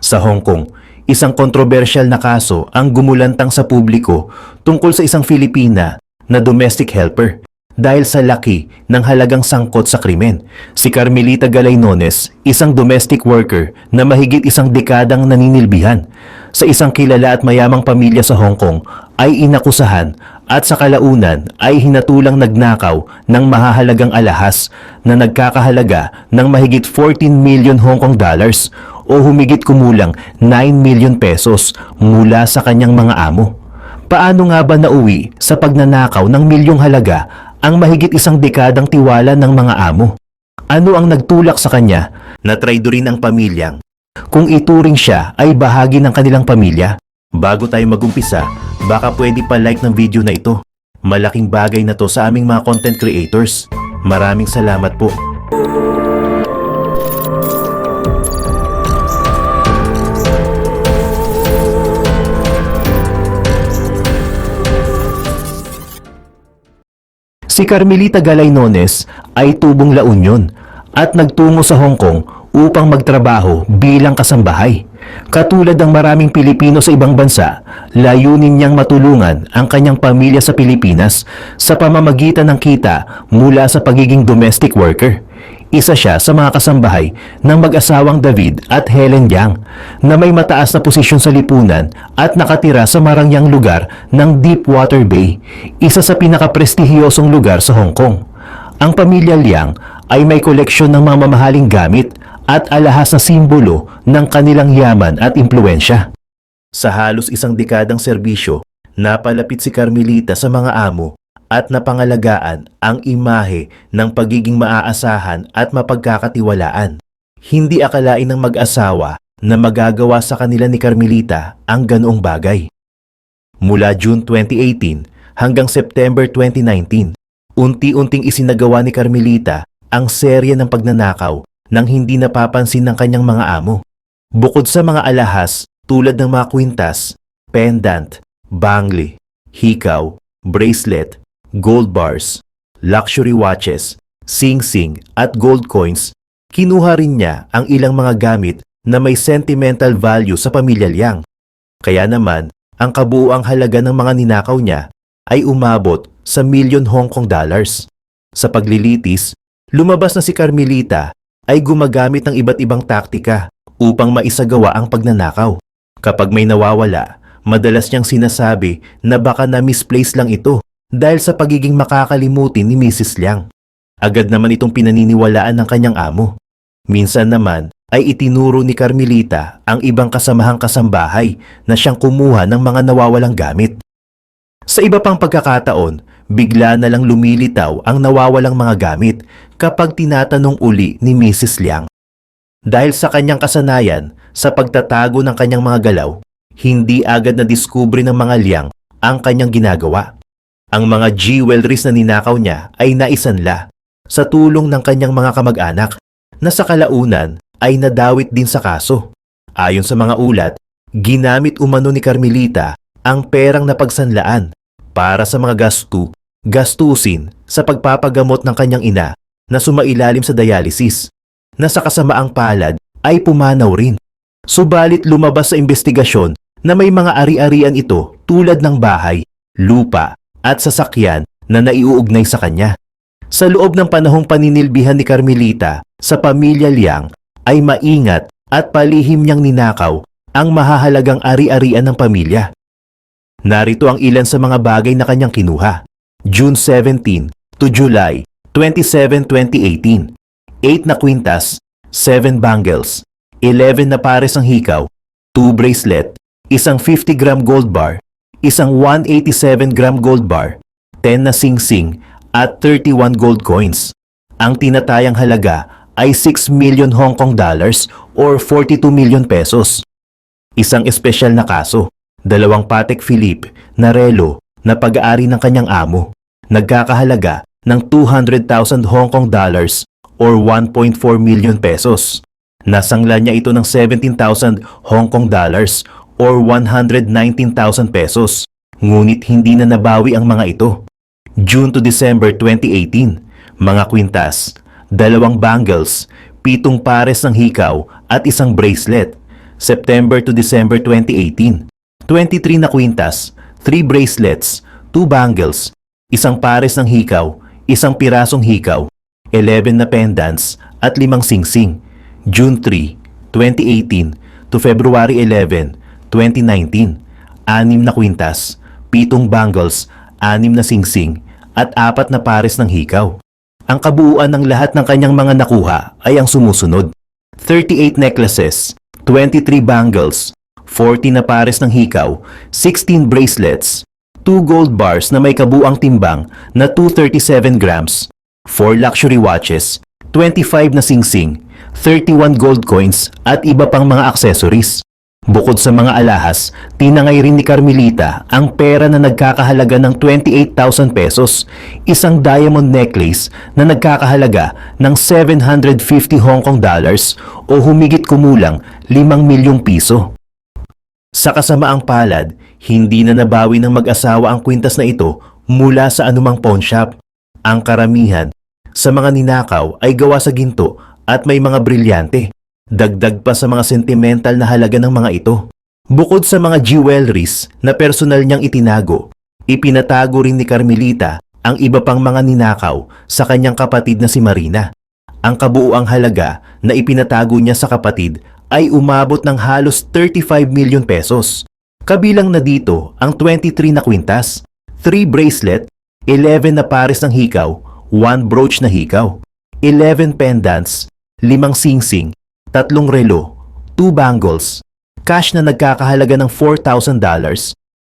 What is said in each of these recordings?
Sa Hong Kong, isang kontrobersyal na kaso ang gumulantang sa publiko tungkol sa isang Filipina na domestic helper dahil sa laki ng halagang sangkot sa krimen. Si Carmelita Galaynones, isang domestic worker na mahigit isang dekadang naninilbihan sa isang kilala at mayamang pamilya sa Hong Kong, ay inakusahan at sa kalaunan ay hinatulang nagnakaw ng mahahalagang alahas na nagkakahalaga ng mahigit 14 million Hong Kong dollars o humigit kumulang 9 million pesos mula sa kanyang mga amo. Paano nga ba nauwi sa pagnanakaw ng milyong halaga ang mahigit isang dekadang tiwala ng mga amo? Ano ang nagtulak sa kanya na traidorin ang pamilyang kung ituring siya ay bahagi ng kanilang pamilya? Bago tayo magumpisa, baka pwede pa like ng video na ito. Malaking bagay na to sa aming mga content creators. Maraming salamat po. Si Carmelita Galaynones ay tubong La Union at nagtungo sa Hong Kong upang magtrabaho bilang kasambahay. Katulad ng maraming Pilipino sa ibang bansa, layunin niyang matulungan ang kanyang pamilya sa Pilipinas sa pamamagitan ng kita mula sa pagiging domestic worker. Isa siya sa mga kasambahay ng mag-asawang David at Helen Yang na may mataas na posisyon sa lipunan at nakatira sa marangyang lugar ng Deepwater Bay, isa sa pinakaprestihiyosong lugar sa Hong Kong. Ang pamilya Liang ay may koleksyon ng mga mamahaling gamit at alahas na simbolo ng kanilang yaman at impluensya. Sa halos isang dekadang serbisyo, napalapit si Carmelita sa mga amo at napangalagaan ang imahe ng pagiging maaasahan at mapagkakatiwalaan. Hindi akalain ng mag-asawa na magagawa sa kanila ni Carmelita ang ganoong bagay. Mula June 2018 hanggang September 2019, unti-unting isinagawa ni Carmelita ang serye ng pagnanakaw nang hindi napapansin ng kanyang mga amo. Bukod sa mga alahas tulad ng mga kwintas, pendant, bangli, hikaw, bracelet, gold bars, luxury watches, sing-sing at gold coins, kinuha rin niya ang ilang mga gamit na may sentimental value sa pamilya Liang. Kaya naman, ang kabuuang halaga ng mga ninakaw niya ay umabot sa milyon Hong Kong dollars. Sa paglilitis, lumabas na si Carmelita ay gumagamit ng iba't ibang taktika upang maisagawa ang pagnanakaw. Kapag may nawawala, madalas niyang sinasabi na baka na-misplace lang ito dahil sa pagiging makakalimutin ni Mrs. Liang. Agad naman itong pinaniniwalaan ng kanyang amo. Minsan naman ay itinuro ni Carmelita ang ibang kasamahang kasambahay na siyang kumuha ng mga nawawalang gamit. Sa iba pang pagkakataon, bigla na lang lumilitaw ang nawawalang mga gamit kapag tinatanong uli ni Mrs. Liang. Dahil sa kanyang kasanayan sa pagtatago ng kanyang mga galaw, hindi agad na-diskubre ng mga Liang ang kanyang ginagawa. Ang mga jewelries na ninakaw niya ay naisanla sa tulong ng kanyang mga kamag-anak na sa kalaunan ay nadawit din sa kaso. Ayon sa mga ulat, ginamit umano ni Carmelita ang perang napagsanlaan para sa mga gastusin sa pagpapagamot ng kanyang ina na sumailalim sa dialysis, na sa kasamaang palad ay pumanaw rin. Subalit lumabas sa investigasyon na may mga ari-arian ito tulad ng bahay, lupa at sasakyan na naiuugnay sa kanya. Sa loob ng panahong paninilbihan ni Carmelita sa pamilya Liang ay maingat at palihim niyang ninakaw ang mahahalagang ari-arian ng pamilya. Narito ang ilan sa mga bagay na kanyang kinuha. June 17 to July 27, 2018, 8 na kwintas, 7 bangles, 11 na pares ng hikaw, 2 bracelet, isang 50-gram gold bar, isang 187-gram gold bar, 10 na sing-sing at 31 gold coins. Ang tinatayang halaga ay 6 million Hong Kong dollars or 42 million pesos. Isang espesyal na kaso, 2 Patek Philippe na relo na pag-aari ng kanyang amo, nagkakahalaga ng 200,000 Hong Kong dollars or 1.4 million pesos. Nasangla niya ito ng 17,000 Hong Kong dollars or 119,000 pesos. Ngunit hindi na nabawi ang mga ito. June to December 2018, mga kwintas, 2 bangles, 7 pares ng hikaw at isang bracelet. September to December 2018. 23 na kwintas, 3 bracelets, 2 bangles, isang pares ng hikaw, isang pirasong hikaw, 11 na pendants at 5 singsing. June 3, 2018 to February 11, 2019. 6 na kwintas, 7 bangles, 6 na singsing at 4 na pares ng hikaw. Ang kabuuan ng lahat ng kanyang mga nakuha ay ang sumusunod: 38 necklaces, 23 bangles, 40 na pares ng hikaw, 16 bracelets, 2 gold bars na may kabuuang timbang na 237 grams, 4 luxury watches, 25 na singsing, 31 gold coins at iba pang mga accessories. Bukod sa mga alahas, tinangay rin ni Carmelita ang pera na nagkakahalaga ng 28,000 pesos, isang diamond necklace na nagkakahalaga ng 750 Hong Kong dollars o humigit kumulang 5 milyong piso. Sa kasamaang palad, hindi na nabawi ng mag-asawa ang kwintas na ito mula sa anumang pawn shop. Ang karamihan sa mga ninakaw ay gawa sa ginto at may mga brilyante. Dagdag pa sa mga sentimental na halaga ng mga ito. Bukod sa mga jewelries na personal niyang itinago, ipinatago rin ni Carmelita ang iba pang mga ninakaw sa kanyang kapatid na si Marina. Ang kabuuang halaga na ipinatago niya sa kapatid ay umabot ng halos 35 milyon pesos. Kabilang na dito ang 23 na kwintas, 3 bracelet, 11 na pares ng hikaw, 1 brooch na hikaw, 11 pendants, 5 singsing, 3 relo, 2 bangles, cash na nagkakahalaga ng $4,000,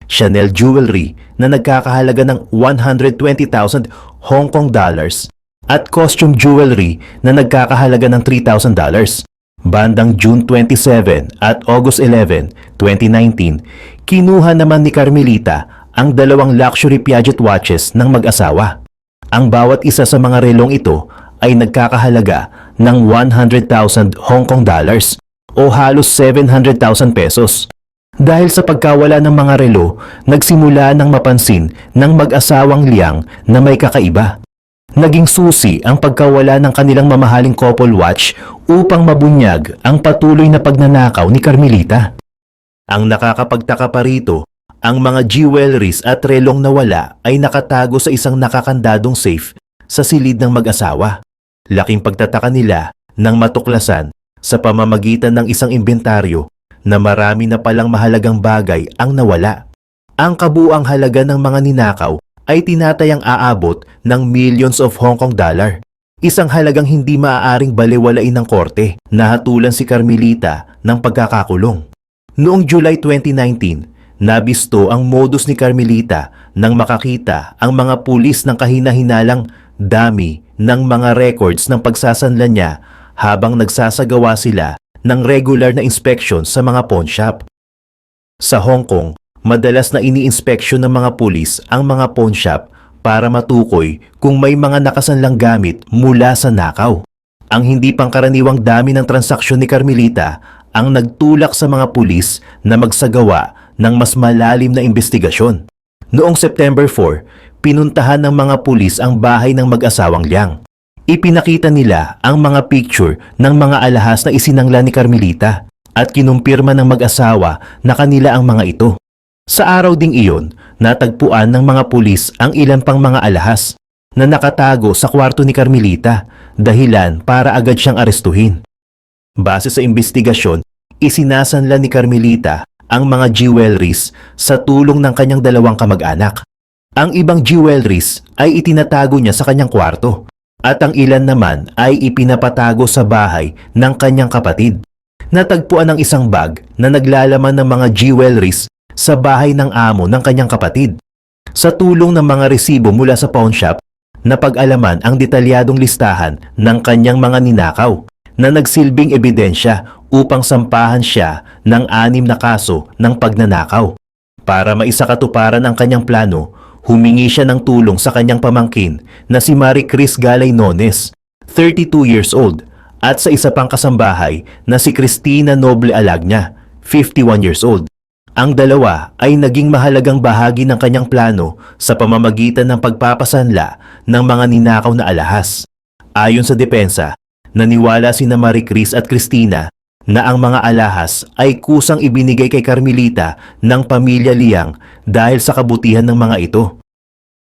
Chanel jewelry na nagkakahalaga ng 120,000 Hong Kong dollars, at costume jewelry na nagkakahalaga ng $3,000. Bandang June 27 at August 11, 2019, kinuha naman ni Carmelita ang 2 luxury Piaget watches ng mag-asawa. Ang bawat isa sa mga relong ito ay nagkakahalaga ng 100,000 Hong Kong dollars o halos 700,000 pesos. Dahil sa pagkawala ng mga relo, nagsimula nang mapansin ng mag-asawang Liang na may kakaiba. Naging susi ang pagkawala ng kanilang mamahaling couple watch upang mabunyag ang patuloy na pagnanakaw ni Carmelita. Ang nakakapagtaka pa rito, ang mga jewelries at relong nawala ay nakatago sa isang nakakandadong safe sa silid ng mag-asawa. Laking pagtataka nila nang matuklasan sa pamamagitan ng isang inventaryo na marami na palang mahalagang bagay ang nawala. Ang kabuuang halaga ng mga ninakaw ay tinatayang aabot ng millions of Hong Kong dollar. Isang halagang hindi maaaring balewalain ng korte na hatulan si Carmelita ng pagkakakulong. Noong July 2019, nabisto ang modus ni Carmelita nang makakita ang mga pulis ng kahina-hinalang dami ng mga records ng pagsasanla niya habang nagsasagawa sila ng regular na inspection sa mga pawn shop. Sa Hong Kong, madalas na ini-inspeksyon ng mga pulis ang mga pawn shop para matukoy kung may mga nakasanlang gamit mula sa nakaw. Ang hindi pangkaraniwang dami ng transaksyon ni Carmelita ang nagtulak sa mga pulis na magsagawa ng mas malalim na investigasyon. Noong September 4, pinuntahan ng mga pulis ang bahay ng mag-asawang Liang. Ipinakita nila ang mga picture ng mga alahas na isinangla ni Carmelita at kinumpirma ng mag-asawa na kanila ang mga ito. Sa araw ding iyon, natagpuan ng mga pulis ang ilan pang mga alahas na nakatago sa kwarto ni Carmelita, dahilan para agad siyang arestuhin. Base sa investigasyon, isinasanla ni Carmelita ang mga jewelries sa tulong ng kanyang 2 kamag-anak. Ang ibang jewelries ay itinatago niya sa kanyang kwarto at ang ilan naman ay ipinapatago sa bahay ng kanyang kapatid. Natagpuan ang isang bag na naglalaman ng mga jewelries sa bahay ng amo ng kanyang kapatid. Sa tulong ng mga resibo mula sa pawn shop, napag-alaman ang detalyadong listahan ng kanyang mga ninakaw na nagsilbing ebidensya upang sampahan siya ng 6 na kaso ng pagnanakaw. Para maisakatuparan ang kanyang plano, humingi siya ng tulong sa kanyang pamangkin na si Marie Chris Galay Nones, 32 years old, at sa isa pang kasambahay na si Cristina Noble Alagna, 51 years old. Ang dalawa ay naging mahalagang bahagi ng kanyang plano sa pamamagitan ng pagpapasanla ng mga ninakaw na alahas. Ayon sa depensa, naniwala sina Marie Chris at Cristina na ang mga alahas ay kusang ibinigay kay Carmelita ng pamilya Liang dahil sa kabutihan ng mga ito.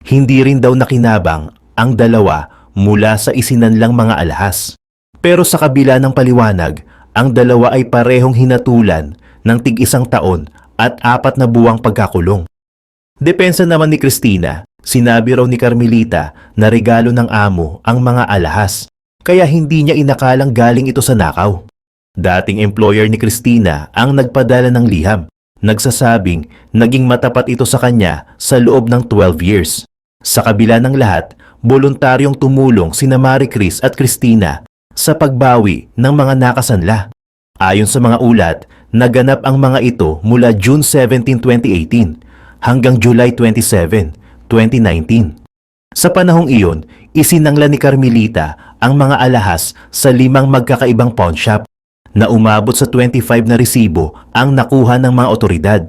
Hindi rin daw nakinabang ang dalawa mula sa isinanlang mga alahas. Pero sa kabila ng paliwanag, ang dalawa ay parehong hinatulan ng tig-1 taon at 4 na buwang pagkakulong. Depensa naman ni Cristina, sinabi raw ni Carmelita na regalo ng amo ang mga alahas, kaya hindi niya inakalang galing ito sa nakaw. Dating employer ni Cristina ang nagpadala ng liham, nagsasabing naging matapat ito sa kanya sa loob ng 12 years. Sa kabila ng lahat, voluntaryong tumulong sina Marie Chris at Cristina sa pagbawi ng mga nakasanla. Ayon sa mga ulat, naganap ang mga ito mula June 17, 2018 hanggang July 27, 2019. Sa panahong iyon, isinangla ni Carmelita ang mga alahas sa 5 magkakaibang pawn shop na umabot sa 25 na resibo ang nakuha ng mga otoridad.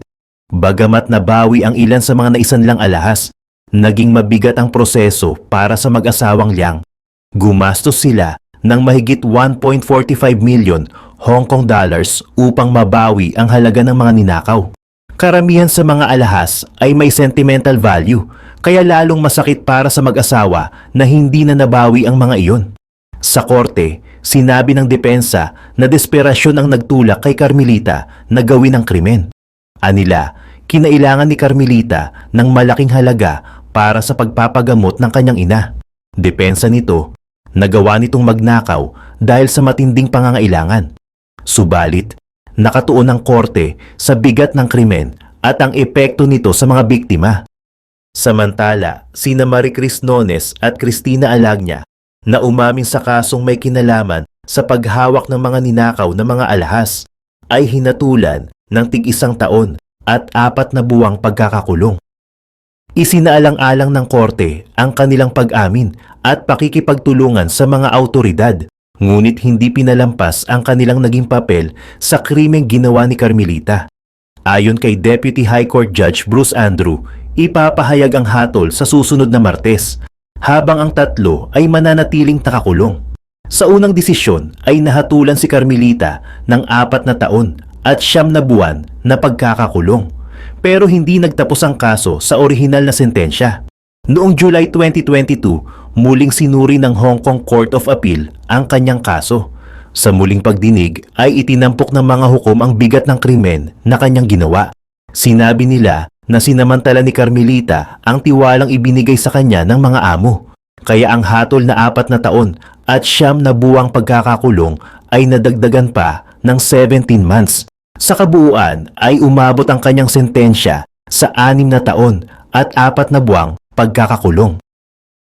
Bagamat nabawi ang ilan sa mga naisanlang alahas, naging mabigat ang proseso para sa mag-asawang Liang. Gumastos sila ng mahigit 1.45 million Hong Kong dollars upang mabawi ang halaga ng mga ninakaw. Karamihan sa mga alahas ay may sentimental value, kaya lalong masakit para sa mag-asawa na hindi na nabawi ang mga iyon. Sa korte, sinabi ng depensa na desperasyon ang nagtulak kay Carmelita na gawin ang krimen. Anila, kinailangan ni Carmelita ng malaking halaga para sa pagpapagamot ng kanyang ina. Depensa nito, nagawa nitong magnakaw dahil sa matinding pangangailangan. Subalit, nakatuon ang korte sa bigat ng krimen at ang epekto nito sa mga biktima. Samantala, sina Marie Chris Nones at Cristina Alagna na umamin sa kasong may kinalaman sa paghawak ng mga ninakaw na mga alahas ay hinatulan ng tig-1 taon at 4 na buwang pagkakakulong. Isinaalang-alang ng korte ang kanilang pag-amin at pakikipagtulungan sa mga autoridad, ngunit hindi pinalampas ang kanilang naging papel sa krimeng ginawa ni Carmelita. Ayon kay Deputy High Court Judge Bruce Andrew, ipapahayag ang hatol sa susunod na Martes, habang ang tatlo ay mananatiling nakakulong. Sa unang desisyon ay nahatulan si Carmelita ng 4 na taon at 9 na buwan na pagkakakulong. Pero hindi nagtapos ang kaso sa orihinal na sentensya. Noong July 2022, muling sinuri ng Hong Kong Court of Appeal ang kanyang kaso. Sa muling pagdinig ay itinampok ng mga hukom ang bigat ng krimen na kanyang ginawa. Sinabi nila na sinamantala ni Carmelita ang tiwalang ibinigay sa kanya ng mga amo. Kaya ang hatol na 4 na taon at 9 na buwang pagkakakulong ay nadagdagan pa ng 17 months. Sa kabuuan ay umabot ang kanyang sentensya sa 6 na taon at 4 na buwang pagkakakulong.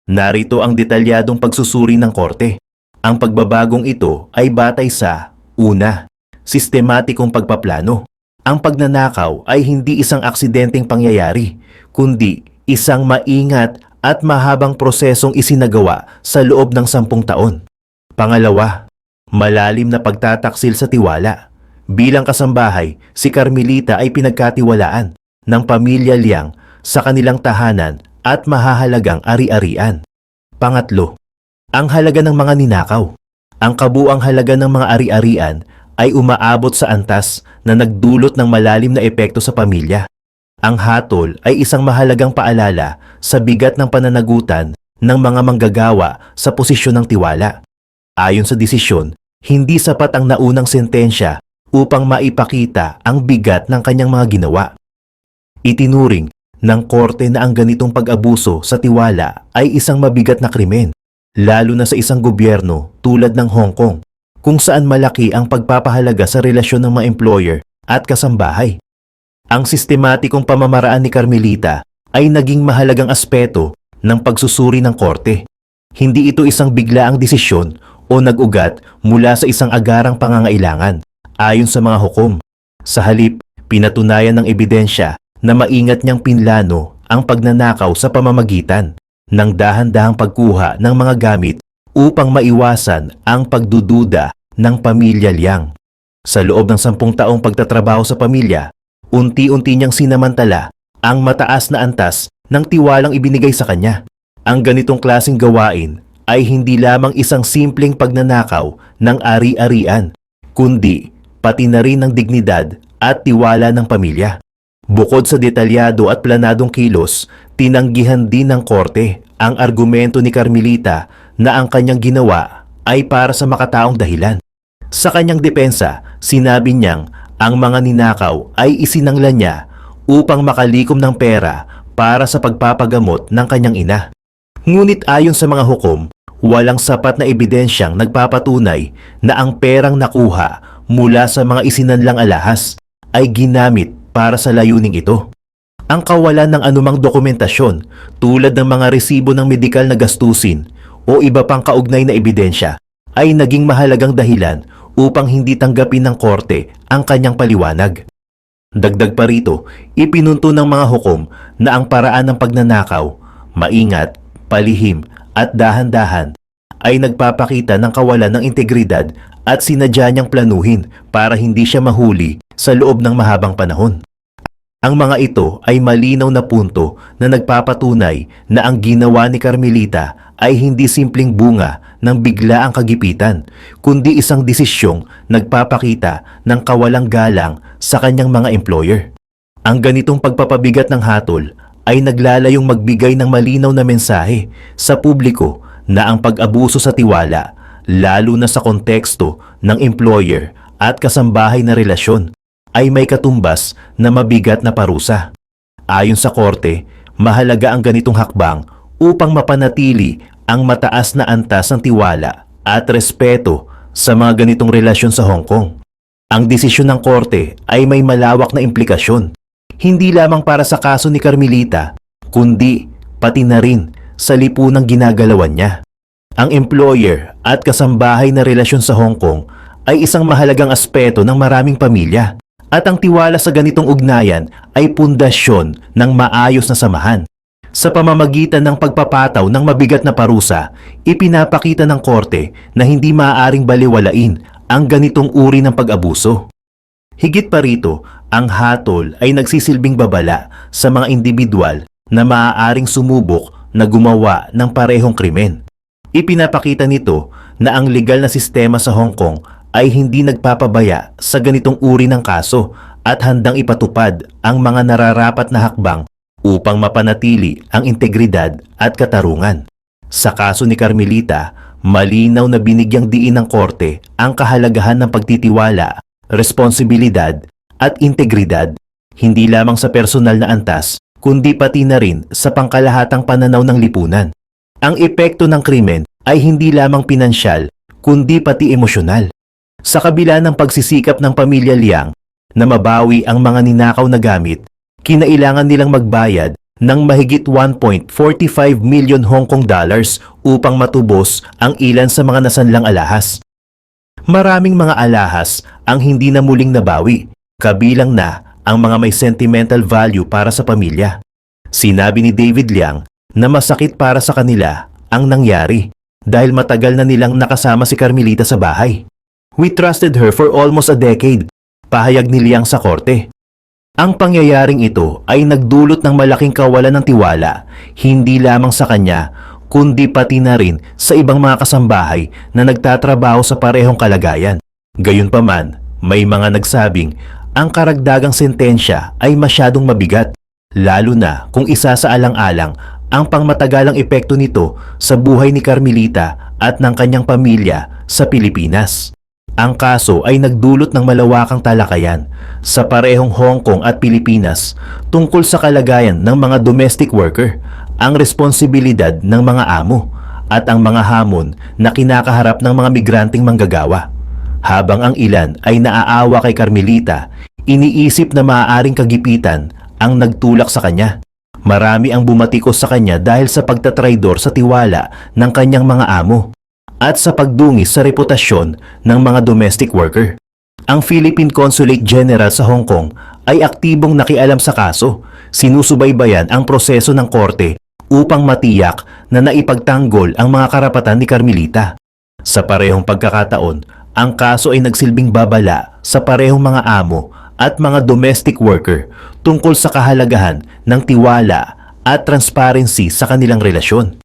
Narito ang detalyadong pagsusuri ng korte. Ang pagbabagong ito ay batay sa una, sistematikong pagpaplano. Ang pagnanakaw ay hindi isang aksidenteng pangyayari, kundi isang maingat at mahabang prosesong isinagawa sa loob ng 10 taon. Pangalawa, malalim na pagtataksil sa tiwala. Bilang kasambahay, si Carmelita ay pinagkatiwalaan ng pamilya Liang sa kanilang tahanan at mahahalagang ari-arian. Pangatlo, ang halaga ng mga ninakaw. Ang kabuang halaga ng mga ari-arian ay umaabot sa antas na nagdulot ng malalim na epekto sa pamilya. Ang hatol ay isang mahalagang paalala sa bigat ng pananagutan ng mga manggagawa sa posisyon ng tiwala. Ayon sa desisyon, hindi sapat ang naunang sentensya upang maipakita ang bigat ng kanyang mga ginawa. Itinuring ng korte na ang ganitong pag-abuso sa tiwala ay isang mabigat na krimen, lalo na sa isang gobyerno tulad ng Hong Kong, kung saan malaki ang pagpapahalaga sa relasyon ng mga employer at kasambahay. Ang sistematikong pamamaraan ni Carmelita ay naging mahalagang aspeto ng pagsusuri ng korte. Hindi ito isang biglaang desisyon o nag-ugat mula sa isang agarang pangangailangan. Ayon sa mga hukom, sa halip, pinatunayan ng ebidensya na maingat niyang pinlano ang pagnanakaw sa pamamagitan ng dahan-dahang pagkuha ng mga gamit upang maiwasan ang pagdududa ng pamilya Liang. Sa loob ng 10 taong pagtatrabaho sa pamilya, unti-unti niyang sinamantala ang mataas na antas ng tiwalang ibinigay sa kanya. Ang ganitong klaseng gawain ay hindi lamang isang simpleng pagnanakaw ng ari-arian, kundi pati na rin ng dignidad at tiwala ng pamilya. Bukod sa detalyado at planadong kilos, tinanggihan din ng korte ang argumento ni Carmelita na ang kanyang ginawa ay para sa makataong dahilan. Sa kanyang depensa, sinabi niyang ang mga ninakaw ay isinanglan niya upang makalikom ng pera para sa pagpapagamot ng kanyang ina. Ngunit ayon sa mga hukom, walang sapat na ebidensyang nagpapatunay na ang perang nakuha mula sa mga isinanlang alahas ay ginamit para sa layuning ito. Ang kawalan ng anumang dokumentasyon tulad ng mga resibo ng medikal na gastusin o iba pang kaugnay na ebidensya ay naging mahalagang dahilan upang hindi tanggapin ng korte ang kanyang paliwanag. Dagdag pa rito, ipinunto ng mga hukom na ang paraan ng pagnanakaw, maingat, palihim at dahan-dahan ay nagpapakita ng kawalan ng integridad at sinadya niyang planuhin para hindi siya mahuli sa loob ng mahabang panahon. Ang mga ito ay malinaw na punto na nagpapatunay na ang ginawa ni Carmelita ay hindi simpleng bunga ng biglaang kagipitan, kundi isang desisyong nagpapakita ng kawalang galang sa kanyang mga employer. Ang ganitong pagpapabigat ng hatol ay naglalayong magbigay ng malinaw na mensahe sa publiko na ang pag-abuso sa tiwala, lalo na sa konteksto ng employer at kasambahay na relasyon, ay may katumbas na mabigat na parusa. Ayon sa korte, mahalaga ang ganitong hakbang upang mapanatili ang mataas na antas ng tiwala at respeto sa mga ganitong relasyon sa Hong Kong. Ang desisyon ng korte ay may malawak na implikasyon, hindi lamang para sa kaso ni Carmelita, kundi pati na rin sa lipunang ginagalawan niya. Ang employer at kasambahay na relasyon sa Hong Kong ay isang mahalagang aspeto ng maraming pamilya, at ang tiwala sa ganitong ugnayan ay pundasyon ng maayos na samahan. Sa pamamagitan ng pagpapataw ng mabigat na parusa, ipinapakita ng korte na hindi maaaring baliwalain ang ganitong uri ng pag-abuso. Higit pa rito, ang hatol ay nagsisilbing babala sa mga individual na maaaring sumubok na gumawa ng parehong krimen. Ipinapakita nito na ang legal na sistema sa Hong Kong ay hindi nagpapabaya sa ganitong uri ng kaso at handang ipatupad ang mga nararapat na hakbang upang mapanatili ang integridad at katarungan. Sa kaso ni Carmelita, malinaw na binigyang diin ng korte ang kahalagahan ng pagtitiwala, responsibilidad at integridad, hindi lamang sa personal na antas, kundi pati na rin sa pangkalahatang pananaw ng lipunan. Ang epekto ng krimen ay hindi lamang pinansyal, kundi pati emosyonal. Sa kabila ng pagsisikap ng pamilya Liang na mabawi ang mga ninakaw na gamit, kinailangan nilang magbayad ng mahigit 1.45 million Hong Kong dollars upang matubos ang ilan sa mga nasanlang alahas. Maraming mga alahas ang hindi na muling nabawi, kabilang na ang mga may sentimental value para sa pamilya. Sinabi ni David Liang na masakit para sa kanila ang nangyari dahil matagal na nilang nakasama si Carmelita sa bahay. "We trusted her for almost a decade," pahayag ni Liang sa korte. Ang pangyayaring ito ay nagdulot ng malaking kawalan ng tiwala, hindi lamang sa kanya, kundi pati na rin sa ibang mga kasambahay na nagtatrabaho sa parehong kalagayan. Gayunpaman, may mga nagsabing ang karagdagang sentensya ay masyadong mabigat, lalo na kung isa sa alang-alang ang pangmatagalang epekto nito sa buhay ni Carmelita at ng kanyang pamilya sa Pilipinas. Ang kaso ay nagdulot ng malawakang talakayan sa parehong Hong Kong at Pilipinas tungkol sa kalagayan ng mga domestic worker, ang responsibilidad ng mga amo, at ang mga hamon na kinakaharap ng mga migranteng manggagawa. Habang ang ilan ay naaawa kay Carmelita, iniisip na maaaring kagipitan ang nagtulak sa kanya. Marami ang bumatikos sa kanya dahil sa pagtatraidor sa tiwala ng kanyang mga amo at sa pagdungis sa reputasyon ng mga domestic worker. Ang Philippine Consulate General sa Hong Kong ay aktibong nakialam sa kaso. Sinusubaybayan ang proseso ng korte upang matiyak na naipagtanggol ang mga karapatan ni Carmelita. Sa parehong pagkakataon, ang kaso ay nagsilbing babala sa parehong mga amo at mga domestic worker tungkol sa kahalagahan ng tiwala at transparency sa kanilang relasyon.